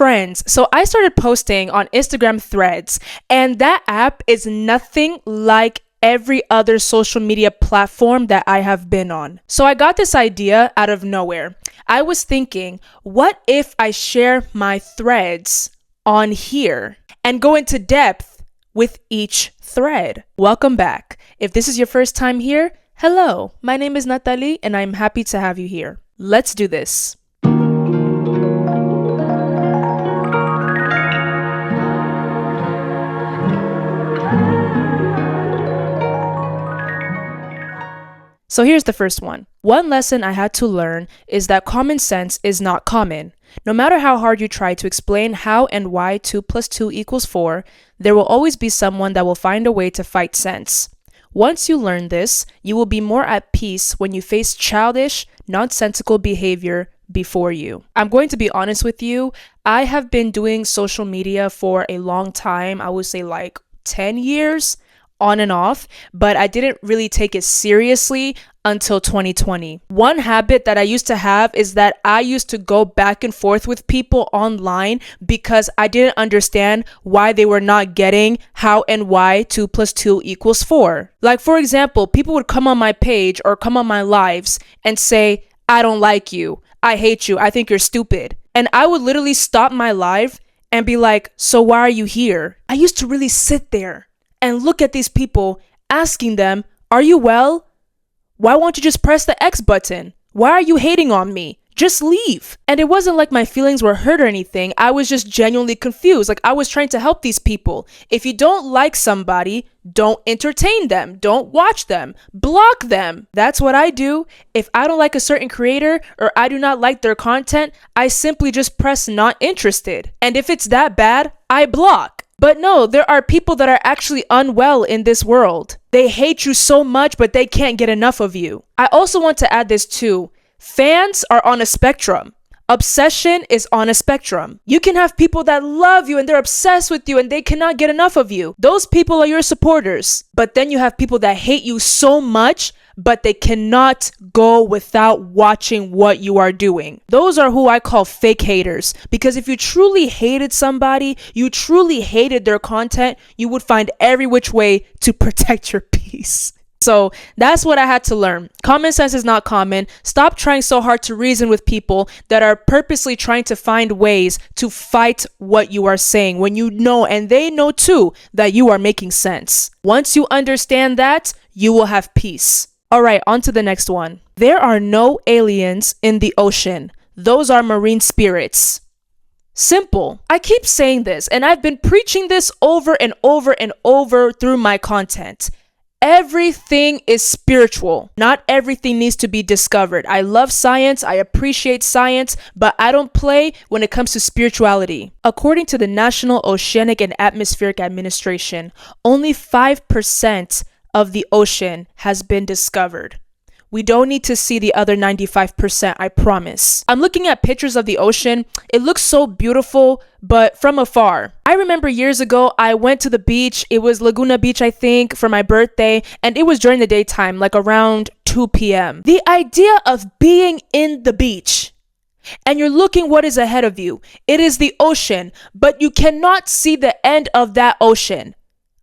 friends. So I started posting on Instagram Threads, and that app is nothing like every other social media platform that I have been on. So I got this idea out of nowhere. I was thinking, what if I share my threads on here and go into depth with each thread? Welcome back. If this is your first time here, hello, my name is Natalie and I'm happy to have you here. Let's do this. So here's the first one. One lesson I had to learn is that common sense is not common. No matter how hard you try to explain how and why 2 + 2 = 4, there will always be someone that will find a way to fight sense. Once you learn this, you will be more at peace when you face childish, nonsensical behavior before you. I'm going to be honest with you. I have been doing social media for a long time. I would say like 10 years. On and off, but I didn't really take it seriously until 2020. One habit that I used to have is that I used to go back and forth with people online because I didn't understand why they were not getting how and why 2 + 2 = 4. Like, for example, people would come on my page or come on my lives and say, I don't like you, I hate you, I think you're stupid. And I would literally stop my live and be like, so why are you here? I used to really sit there and look at these people, asking them, are you well? Why won't you just press the X button? Why are you hating on me? Just leave. And it wasn't like my feelings were hurt or anything. I was just genuinely confused. Like, I was trying to help these people. If you don't like somebody, don't entertain them. Don't watch them. Block them. That's what I do. If I don't like a certain creator or I do not like their content, I simply just press not interested. And if it's that bad, I block. But no, there are people that are actually unwell in this world. They hate you so much, but they can't get enough of you. I also want to add this too. Fans are on a spectrum. Obsession is on a spectrum. You can have people that love you and they're obsessed with you and they cannot get enough of you. Those people are your supporters. But then you have people that hate you so much, but they cannot go without watching what you are doing. Those are who I call fake haters. Because if you truly hated somebody, you truly hated their content, you would find every which way to protect your peace. So that's what I had to learn. Common sense is not common. Stop trying so hard to reason with people that are purposely trying to find ways to fight what you are saying when you know, and they know too, that you are making sense. Once you understand that, you will have peace. All right, on to the next one. There are no aliens in the ocean. Those are marine spirits. Simple. I keep saying this, and I've been preaching this over and over and over through my content. Everything is spiritual. Not everything needs to be discovered. I love science. I appreciate science, but I don't play when it comes to spirituality. According to the National Oceanic and Atmospheric Administration, only 5% of the ocean has been discovered. We don't need to see the other 95%, I promise. I'm looking at pictures of the ocean. It looks so beautiful, but from afar. I remember years ago, I went to the beach. It was Laguna Beach, I think, for my birthday, and it was during the daytime, like around 2 p.m. The idea of being in the beach and you're looking what is ahead of you. It is the ocean, but you cannot see the end of that ocean.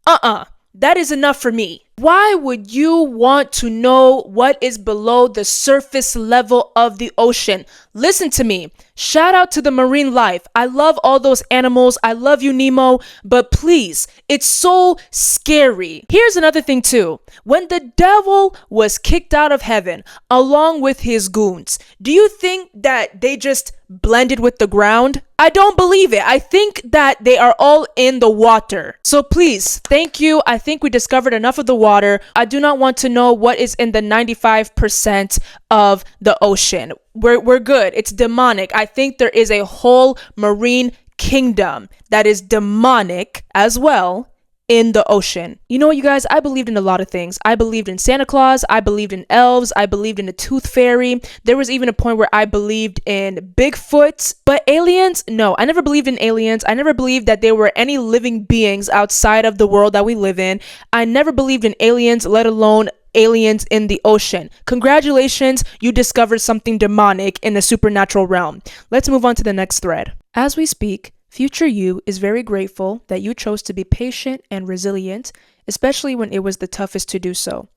That is enough for me. Why would you want to know what is below the surface level of the ocean? Listen to me. Shout out to the marine life. I love all those animals. I love you, Nemo. But please, it's so scary. Here's another thing too. When the devil was kicked out of heaven along with his goons, do you think that they just blended with the ground? I don't believe it. I think that they are all in the water. So please, thank you. I think we discovered enough of the water. I do not want to know what is in the 95% of the ocean. We're good. It's demonic. I think there is a whole marine kingdom that is demonic as well in the ocean. You know what, you guys? I believed in a lot of things. I believed in Santa Claus. I believed in elves. I believed in the tooth fairy. There was even a point where I believed in Bigfoot. But aliens? No, I never believed in aliens. I never believed that there were any living beings outside of the world that we live in. I never believed in aliens, let alone aliens in the ocean. Congratulations, you discovered something demonic in the supernatural realm. Let's move on to the next thread. As we speak, future you is very grateful that you chose to be patient and resilient, especially when it was the toughest to do so.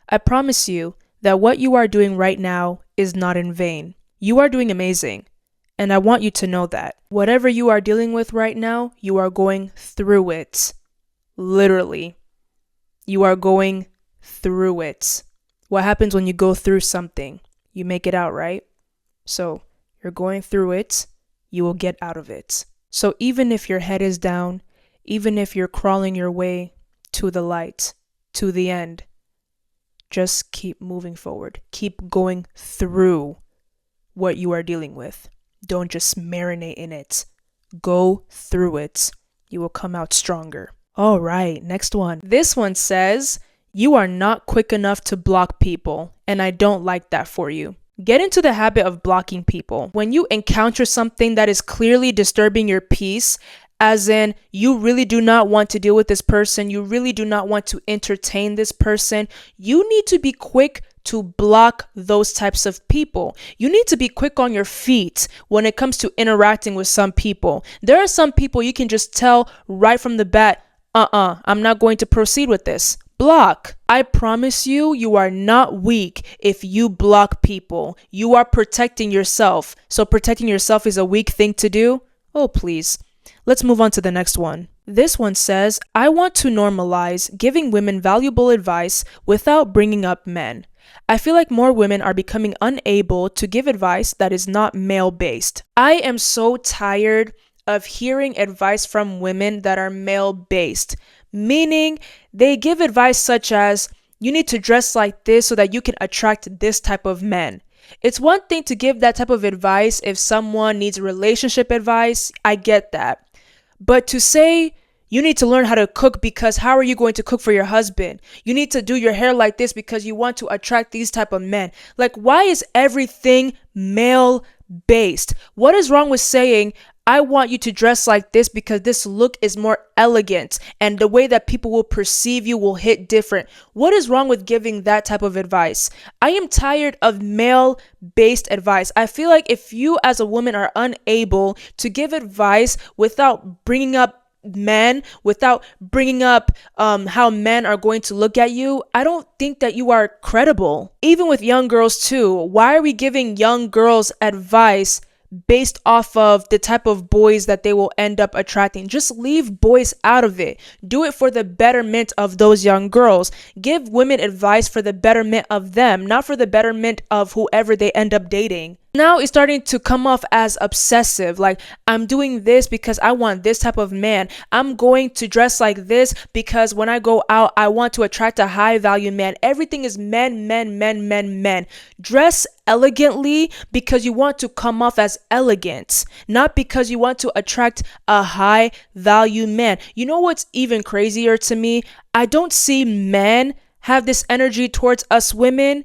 I promise you that what you are doing right now is not in vain. You are doing amazing, and I want you to know that. Whatever you are dealing with right now, you are going through it. Literally. You are going through it. What happens when you go through something? You make it out, right? So, you're going through it, you will get out of it. So even if your head is down, even if you're crawling your way to the light, to the end, just keep moving forward. Keep going through what you are dealing with. Don't just marinate in it. Go through it. You will come out stronger. All right, next one. This one says, you are not quick enough to block people, and I don't like that for you. Get into the habit of blocking people. When you encounter something that is clearly disturbing your peace, as in you really do not want to deal with this person, you really do not want to entertain this person, you need to be quick to block those types of people. You need to be quick on your feet when it comes to interacting with some people. There are some people you can just tell right from the bat, I'm not going to proceed with this. Block. I promise you, you are not weak if you block people. You are protecting yourself. So protecting yourself is a weak thing to do? Oh, please. Let's move on to the next one. This one says, I want to normalize giving women valuable advice without bringing up men. I feel like more women are becoming unable to give advice that is not male-based. I am so tired of hearing advice from women that are male-based. Meaning they give advice such as, you need to dress like this so that you can attract this type of men. It's one thing to give that type of advice if someone needs relationship advice. I get that. But to say, you need to learn how to cook because how are you going to cook for your husband? You need to do your hair like this because you want to attract these type of men. Like, why is everything male-based? What is wrong with saying, I want you to dress like this because this look is more elegant and the way that people will perceive you will hit different? What is wrong with giving that type of advice? I am tired of male-based advice. I feel like if you as a woman are unable to give advice without bringing up men, without bringing up how men are going to look at you, I don't think that you are credible. Even with young girls too, why are we giving young girls advice based off of the type of boys that they will end up attracting? Just leave boys out of it. Do it for the betterment of those young girls. Give women advice for the betterment of them, not for the betterment of whoever they end up dating. Now it's starting to come off as obsessive. Like, I'm doing this because I want this type of man. I'm going to dress like this because when I go out, I want to attract a high value man. Everything is men, men, men, men, men. Dress elegantly because you want to come off as elegant, not because you want to attract a high value man. You know what's even crazier to me? I don't see men have this energy towards us women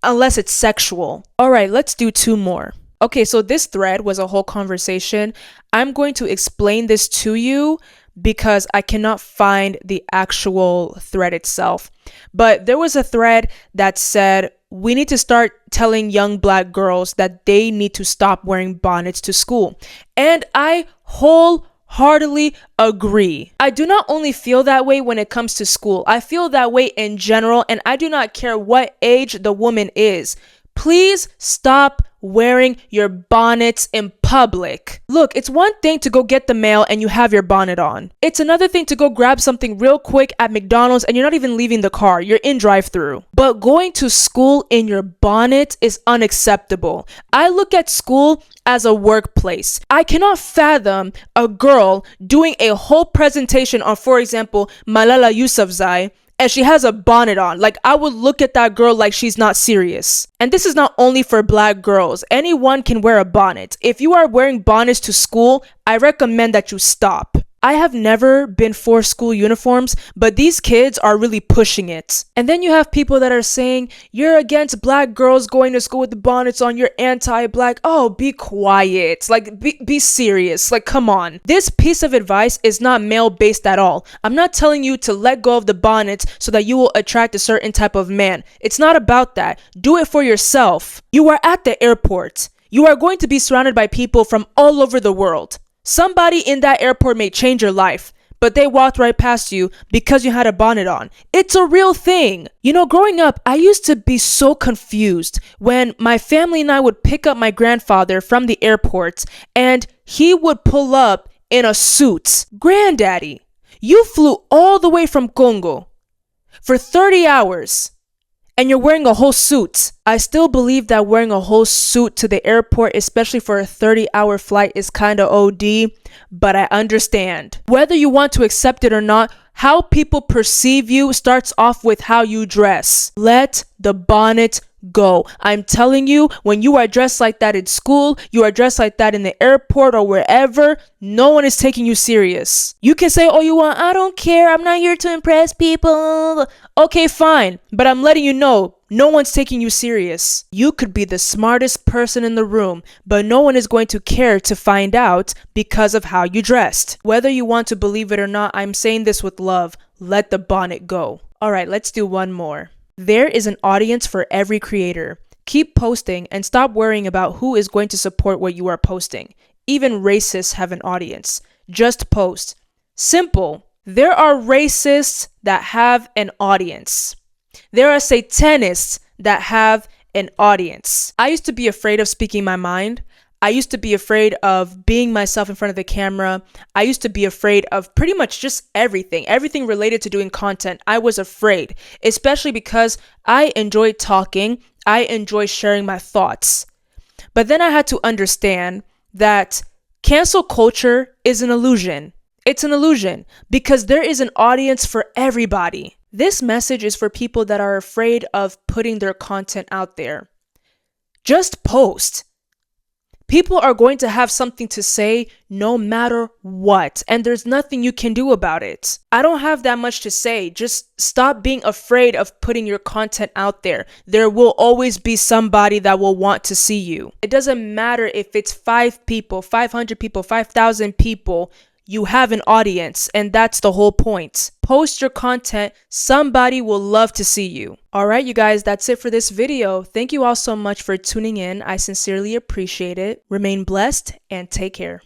unless it's sexual. All right, let's do two more. Okay, so this thread was a whole conversation. I'm going to explain this to you because I cannot find the actual thread itself. But there was a thread that said, we need to start telling young black girls that they need to stop wearing bonnets to school. And I wholeheartedly agree. I do not only feel that way when it comes to school. I feel that way in general, and I do not care what age the woman is. Please stop wearing your bonnets in public. Look, it's one thing to go get the mail and you have your bonnet on. It's another thing to go grab something real quick at McDonald's and you're not even leaving the car. You're in drive-thru. But going to school in your bonnet is unacceptable. I look at school as a workplace. I cannot fathom a girl doing a whole presentation on, for example, Malala Yousafzai, and she has a bonnet on. Like, I would look at that girl like she's not serious. And this is not only for black girls. Anyone can wear a bonnet. If you are wearing bonnets to school, I recommend that you stop. I have never been for school uniforms, but these kids are really pushing it. And then you have people that are saying, you're against black girls going to school with the bonnets on, you're anti-black. Oh, be quiet. Like, be serious. Like, come on. This piece of advice is not male-based at all. I'm not telling you to let go of the bonnets so that you will attract a certain type of man. It's not about that. Do it for yourself. You are at the airport. You are going to be surrounded by people from all over the world. Somebody in that airport may change your life, but they walked right past you because you had a bonnet on. It's a real thing. You know, growing up, I used to be so confused when my family and I would pick up my grandfather from the airport and he would pull up in a suit. Granddaddy, you flew all the way from Congo for 30 hours and you're wearing a whole suit. I still believe that wearing a whole suit to the airport, especially for a 30-hour flight, is kind of OD, but I understand. Whether you want to accept it or not, how people perceive you starts off with how you dress. Let the bonnet go. I'm telling you, when you are dressed like that in school, you are dressed like that in the airport or wherever, no one is taking you serious. You can say all you want, I don't care, I'm not here to impress people. Okay, fine, but I'm letting you know, no one's taking you serious. You could be the smartest person in the room, but no one is going to care to find out because of how you dressed. Whether you want to believe it or not, I'm saying this with love. Let the bonnet go. All right, let's do one more. There is an audience for every creator. Keep posting and stop worrying about who is going to support what you are posting. Even racists have an audience. Just post. Simple. There are racists that have an audience. There are Satanists that have an audience. I used to be afraid of speaking my mind. I used to be afraid of being myself in front of the camera. I used to be afraid of pretty much just everything related to doing content. I was afraid, especially because I enjoy talking. I enjoy sharing my thoughts. But then I had to understand that cancel culture is an illusion. It's an illusion because there is an audience for everybody. This message is for people that are afraid of putting their content out there. Just post. People are going to have something to say no matter what, and there's nothing you can do about it. I don't have that much to say. Just stop being afraid of putting your content out there. There will always be somebody that will want to see you. It doesn't matter if it's 5 people, 500 people, 5,000 people. You have an audience, and that's the whole point. Post your content. Somebody will love to see you. All right, you guys, that's it for this video. Thank you all so much for tuning in. I sincerely appreciate it. Remain blessed and take care.